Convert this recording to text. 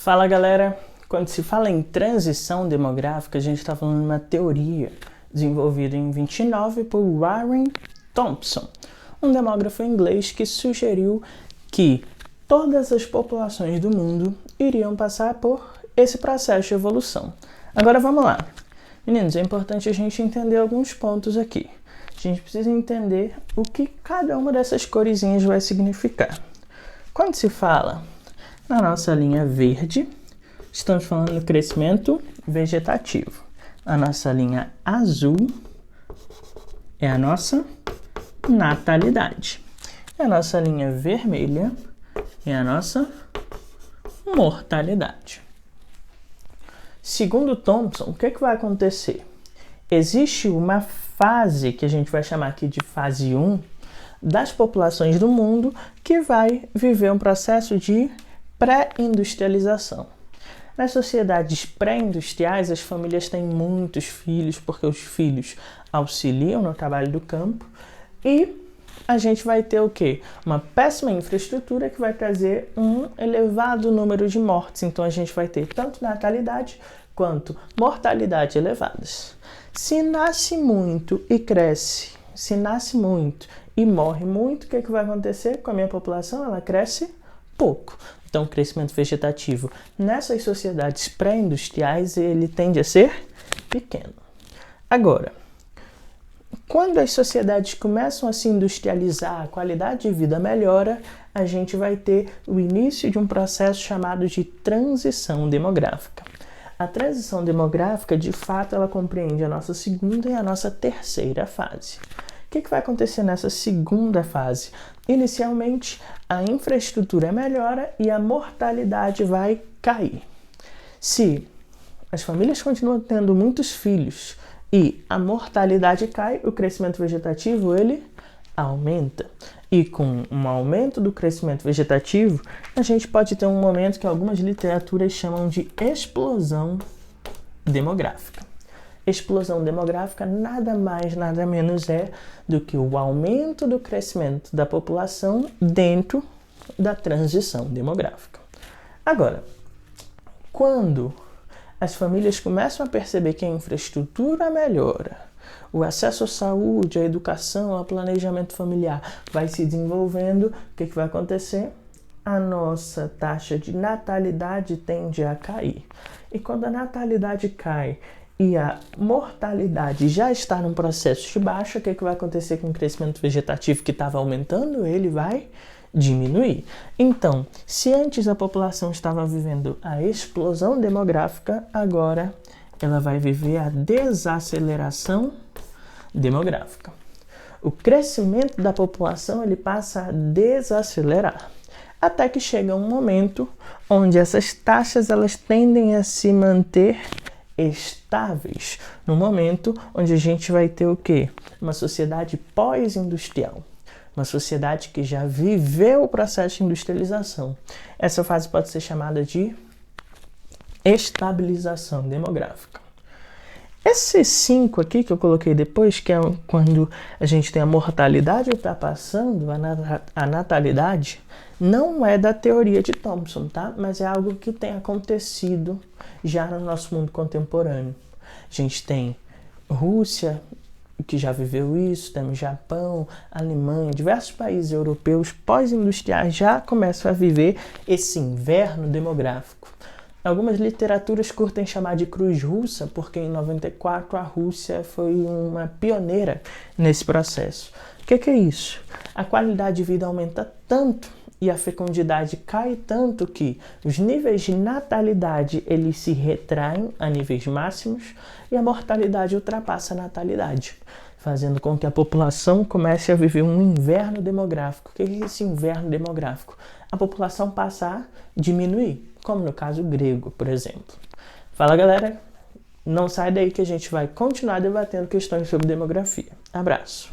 Fala galera, quando se fala em transição demográfica, a gente está falando de uma teoria desenvolvida em 29 por Warren Thompson, um demógrafo inglês que sugeriu que todas as populações do mundo iriam passar por esse processo de evolução. Agora vamos lá. Meninos, é importante a gente entender alguns pontos aqui. A gente precisa entender o que cada uma dessas coresinhas vai significar. Quando se fala na nossa linha verde, estamos falando do crescimento vegetativo. A nossa linha azul é a nossa natalidade. E a nossa linha vermelha é a nossa mortalidade. Segundo Thompson, o que vai acontecer? Existe uma fase que a gente vai chamar aqui de fase 1 das populações do mundo que vai viver um processo de pré-industrialização. Nas sociedades pré-industriais, as famílias têm muitos filhos porque os filhos auxiliam no trabalho do campo e a gente vai ter o quê? Uma péssima infraestrutura que vai trazer um elevado número de mortes. Então a gente vai ter tanto natalidade quanto mortalidade elevadas. Se nasce muito e cresce, se nasce muito e morre muito, o que vai acontecer com a minha população? Ela cresce pouco. Então, o crescimento vegetativo nessas sociedades pré-industriais, ele tende a ser pequeno. Agora, quando as sociedades começam a se industrializar, a qualidade de vida melhora, a gente vai ter o início de um processo chamado de transição demográfica. A transição demográfica, de fato, ela compreende a nossa segunda e a nossa terceira fase. O que vai acontecer nessa segunda fase? Inicialmente, a infraestrutura melhora e a mortalidade vai cair. Se as famílias continuam tendo muitos filhos e a mortalidade cai, o crescimento vegetativo ele aumenta. E com um aumento do crescimento vegetativo, a gente pode ter um momento que algumas literaturas chamam de explosão demográfica. Explosão demográfica nada mais, nada menos é do que o aumento do crescimento da população dentro da transição demográfica. Agora, quando as famílias começam a perceber que a infraestrutura melhora, o acesso à saúde, à educação, ao planejamento familiar vai se desenvolvendo, o que vai acontecer? A nossa taxa de natalidade tende a cair. E quando a natalidade cai e a mortalidade já está num processo de baixa, o que vai acontecer com o crescimento vegetativo que estava aumentando? Ele vai diminuir. Então, se antes a população estava vivendo a explosão demográfica, agora ela vai viver a desaceleração demográfica. O crescimento da população ele passa a desacelerar, até que chega um momento onde essas taxas elas tendem a se manter estáveis, no momento onde a gente vai ter o quê? Uma sociedade pós-industrial, uma sociedade que já viveu o processo de industrialização. Essa fase pode ser chamada de estabilização demográfica. Esses 5 aqui que eu coloquei depois, que é quando a gente tem a mortalidade ultrapassando a natalidade, não é da teoria de Thompson, tá? Mas é algo que tem acontecido já no nosso mundo contemporâneo. A gente tem Rússia, que já viveu isso, temos Japão, Alemanha, diversos países europeus pós-industriais já começam a viver esse inverno demográfico. Algumas literaturas curtem chamar de cruz russa, porque em 94 a Rússia foi uma pioneira nesse processo. O que é isso? A qualidade de vida aumenta tanto e a fecundidade cai tanto que os níveis de natalidade eles se retraem a níveis máximos e a mortalidade ultrapassa a natalidade, fazendo com que a população comece a viver um inverno demográfico. O que é esse inverno demográfico? A população passa a diminuir, como no caso grego, por exemplo. Fala galera, não sai daí que a gente vai continuar debatendo questões sobre demografia. Abraço!